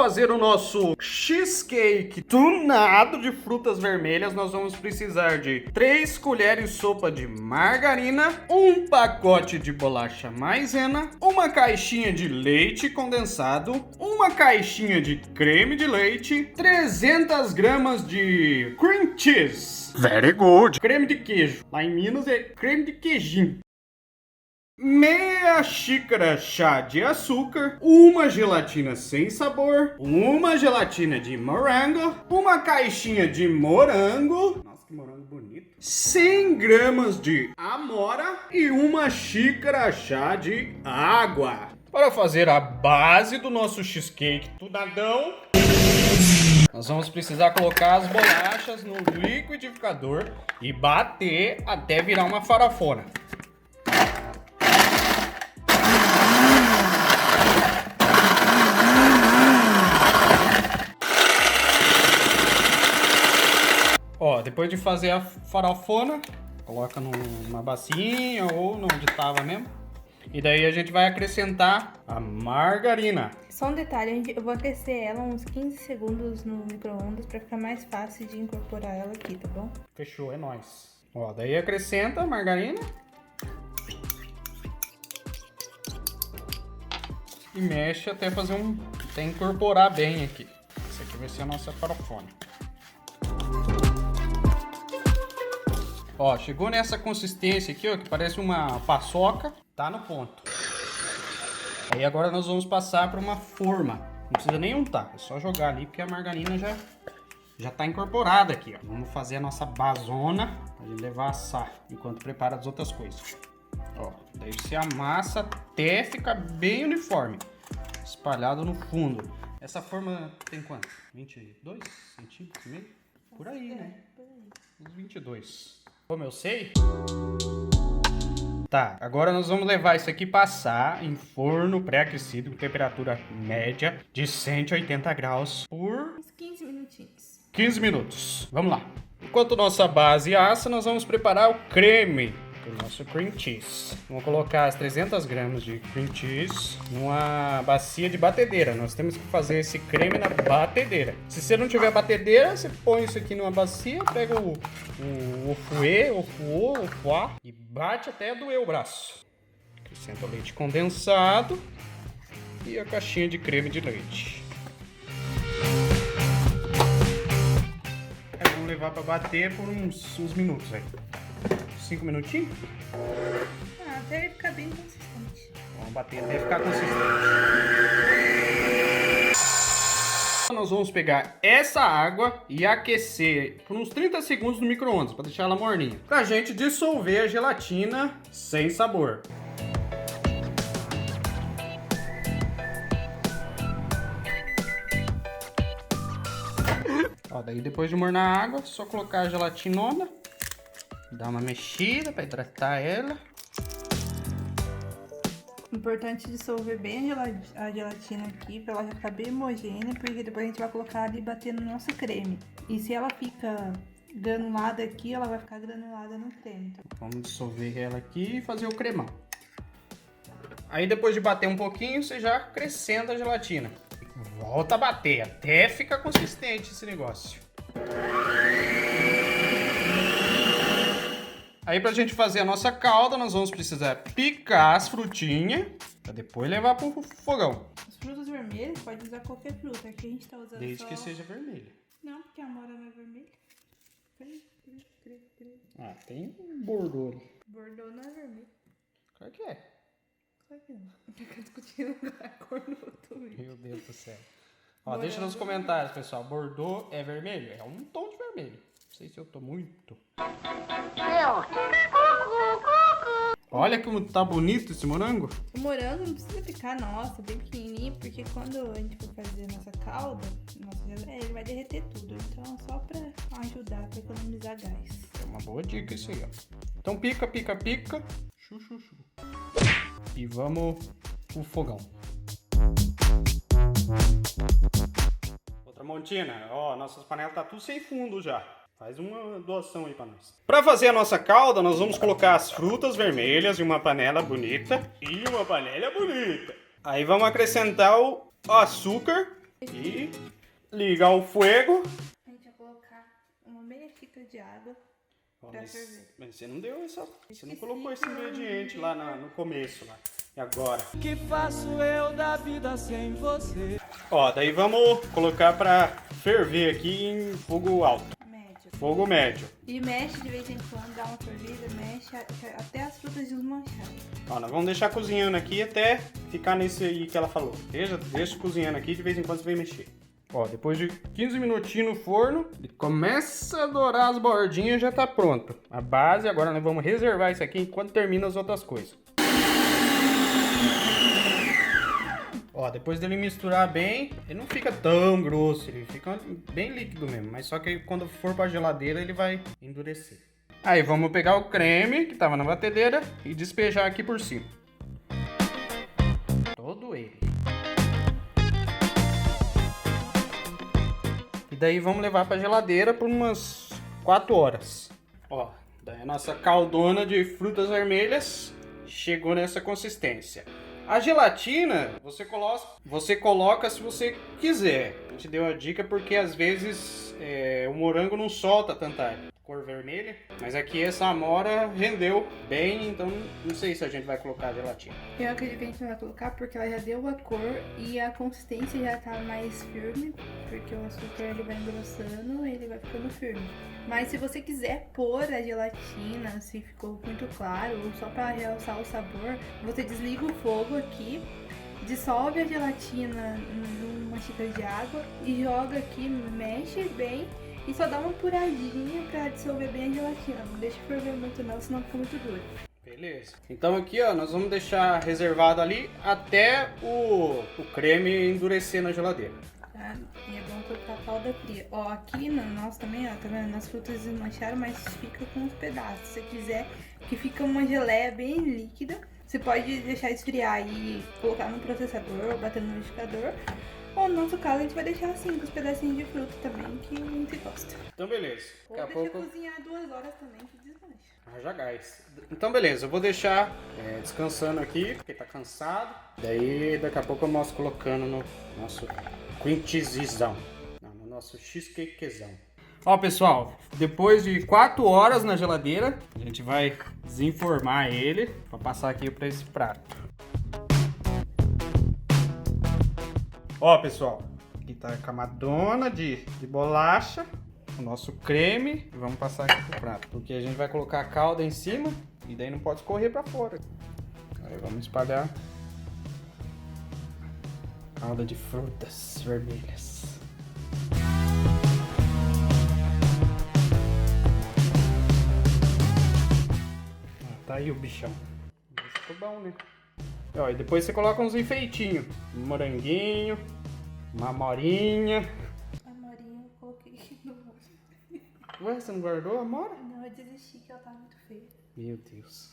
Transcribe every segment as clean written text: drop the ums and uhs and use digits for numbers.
fazer o nosso cheesecake tunado de frutas vermelhas, nós vamos precisar de 3 colheres de sopa de margarina, um pacote de bolacha maisena, uma caixinha de leite condensado, uma caixinha de creme de leite, 300 gramas de cream cheese. Very good. Creme de queijo. Lá em Minas é creme de queijinho. Meia xícara chá de açúcar, uma gelatina sem sabor, uma gelatina de morango, uma caixinha de morango, nossa que morango bonito, 100 gramas de amora e uma xícara chá de água. Para fazer a base do nosso cheesecake tunadão, nós vamos precisar colocar as bolachas no liquidificador e bater até virar uma farofona. Ó, depois de fazer a farofona, coloca numa bacinha ou onde tava mesmo. E daí a gente vai acrescentar a margarina. Só um detalhe, eu vou aquecer ela uns 15 segundos no micro-ondas pra ficar mais fácil de incorporar ela aqui, tá bom? Fechou, é nóis. Ó, daí acrescenta a margarina. E mexe até fazer até incorporar bem aqui. Essa aqui vai ser a nossa farofona. Ó, chegou nessa consistência aqui, ó, que parece uma paçoca, tá no ponto. Aí agora nós vamos passar para uma forma. Não precisa nem untar, é só jogar ali, porque a margarina já tá incorporada aqui, ó. Vamos fazer a nossa basona pra gente levar a assar, enquanto prepara as outras coisas. Ó, daí você amassa até ficar bem uniforme, espalhado no fundo. Essa forma tem quanto? 22 centímetros e meio? Por aí, né? Uns 22. Como eu sei? Tá, agora nós vamos levar isso aqui passar em forno pré-aquecido com temperatura média de 180 graus por Uns 15 minutinhos. 15 minutos. Vamos lá. Enquanto nossa base assa, nós vamos preparar o creme do nosso cream cheese. Vamos colocar as 300 gramas de cream cheese numa bacia de batedeira. Nós temos que fazer esse creme na batedeira. Se você não tiver batedeira, você põe isso aqui numa bacia, pega o fouet e bate até doer o braço. Acrescenta o leite condensado e a caixinha de creme de leite. Aí vamos levar para bater por uns minutos aí. 5 minutinhos? Até ele ficar bem consistente. Vamos bater até ficar consistente. Nós vamos pegar essa água e aquecer por uns 30 segundos no micro-ondas, para deixar ela morninha. Pra gente dissolver a gelatina sem sabor. Ó, daí depois de mornar a água, só colocar a gelatinona. Dá uma mexida para hidratar ela. Importante dissolver bem a gelatina aqui, pra ela ficar bem homogênea, porque depois a gente vai colocar ali e bater no nosso creme. E se ela fica granulada aqui, ela vai ficar granulada no creme. Então, vamos dissolver ela aqui e fazer o cremão. Aí depois de bater um pouquinho, você já acrescenta a gelatina. Volta a bater até ficar consistente esse negócio. Aí pra gente fazer a nossa calda, nós vamos precisar picar as frutinhas, pra depois levar pro fogão. As frutas vermelhas, pode usar qualquer fruta, aqui a gente tá usando desde só... que seja vermelha. Não, porque a amora não é vermelha. Ah, tem um bordô ali. Bordô não é vermelho. Claro que é. Claro que não. Fica discutindo a cor no YouTube. Meu Deus do céu. Ó, deixa nos comentários, pessoal. Bordô é vermelho? É um tom de vermelho. Não sei se eu tô muito. Olha como tá bonito esse morango. O morango não precisa ficar, nossa, bem pequenininho, porque quando a gente for fazer a nossa calda, ele vai derreter tudo. Então, só pra ajudar, pra economizar gás. É uma boa dica isso aí, ó. Então pica, pica, pica. Chu, chu, chu. E vamos pro fogão. Outra montina. Ó, nossas panelas tá tudo sem fundo já. Faz uma doação aí pra nós. Pra fazer a nossa calda, nós vamos colocar as frutas vermelhas em uma panela bonita. Aí vamos acrescentar o açúcar E ligar o fogo. A gente vai colocar uma meia xícara de água pra ferver. Mas você não deu essa... Você não colocou esse ingrediente lá no começo. Lá. E agora? Que faço eu da vida sem você? Ó, daí vamos colocar pra ferver aqui em fogo alto. Médio. Fogo médio. E mexe de vez em quando, dá uma fervida, mexe até as frutas desmancharem. Ó, nós vamos deixar cozinhando aqui até ficar nesse aí que ela falou. Deixa cozinhando aqui, de vez em quando você vem mexer. Ó, depois de 15 minutinhos no forno, ele começa a dourar as bordinhas, já tá pronto. A base, agora nós vamos reservar isso aqui enquanto termina as outras coisas. Ó, depois dele misturar bem, ele não fica tão grosso, ele fica bem líquido mesmo. Mas só que quando for pra geladeira, ele vai endurecer. Aí vamos pegar o creme que tava na batedeira e despejar aqui por cima. Todo ele. E daí vamos levar pra geladeira por umas 4 horas. Ó, daí a nossa caldona de frutas vermelhas chegou nessa consistência. A gelatina, você coloca se você quiser. A gente deu a dica porque às vezes o morango não solta tanta cor vermelha. Mas aqui essa amora rendeu bem, então não sei se a gente vai colocar a gelatina. Eu acredito que a gente não vai colocar porque ela já deu a cor e a consistência já tá mais firme. Porque o açúcar ele vai engrossando e ele vai ficando firme. Mas se você quiser pôr a gelatina, se ficou muito claro, ou só para realçar o sabor, você desliga o fogo aqui, dissolve a gelatina numa xícara de água e joga aqui, mexe bem e só dá uma apuradinha para dissolver bem a gelatina. Não deixa ferver muito não, senão fica muito duro. Beleza. Então aqui, ó, nós vamos deixar reservado ali até o creme endurecer na geladeira. Tá? E é bom colocar a calda fria. Ó, aqui no nosso também, ó, tá vendo? As frutas desmancharam, mas fica com os pedaços. Se você quiser que fica uma geleia bem líquida, você pode deixar esfriar e colocar no processador ou bater no liquidificador. Ou no nosso caso, a gente vai deixar assim, com os pedacinhos de fruta também, que a gente gosta. Então beleza. Ou Daqui a deixa pouco... cozinhar 2 horas também, que desmancha. Haja gás. Então beleza, eu vou deixar descansando aqui, porque tá cansado. Daí daqui a pouco eu mostro colocando no nosso cream cheesezão. Não, no nosso cheesecakezão. Ó pessoal, depois de 4 horas na geladeira, a gente vai desenformar ele para passar aqui para esse prato. Ó pessoal, aqui tá a camadona de bolacha, o nosso creme, e vamos passar aqui pro prato, porque a gente vai colocar a calda em cima e daí não pode escorrer para fora. Aí vamos espalhar calda de frutas vermelhas. Tá aí o bichão. Ficou bom, né? Ó, e depois você coloca uns enfeitinhos. Um moranguinho, uma amorinha. A amorinha eu coloquei no... Ué, você não guardou a amora? Não, eu desisti que ela tá muito feia. Meu Deus.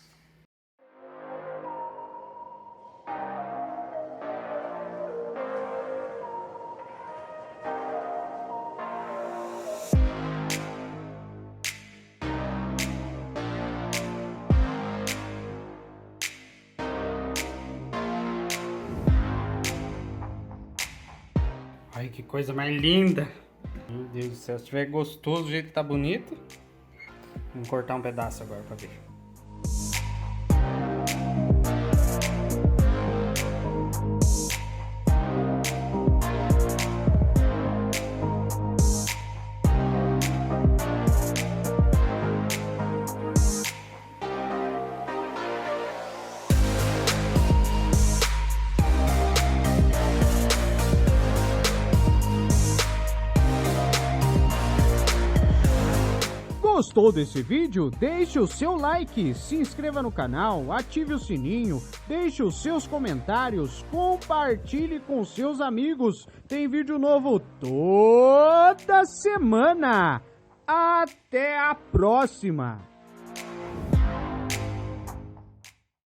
Ai, que coisa mais linda. Meu Deus do céu, se tiver gostoso do jeito que tá bonito. Vamos cortar um pedaço agora pra ver. Gostou desse vídeo? Deixe o seu like, se inscreva no canal, ative o sininho, deixe os seus comentários, compartilhe com seus amigos. Tem vídeo novo toda semana. Até a próxima!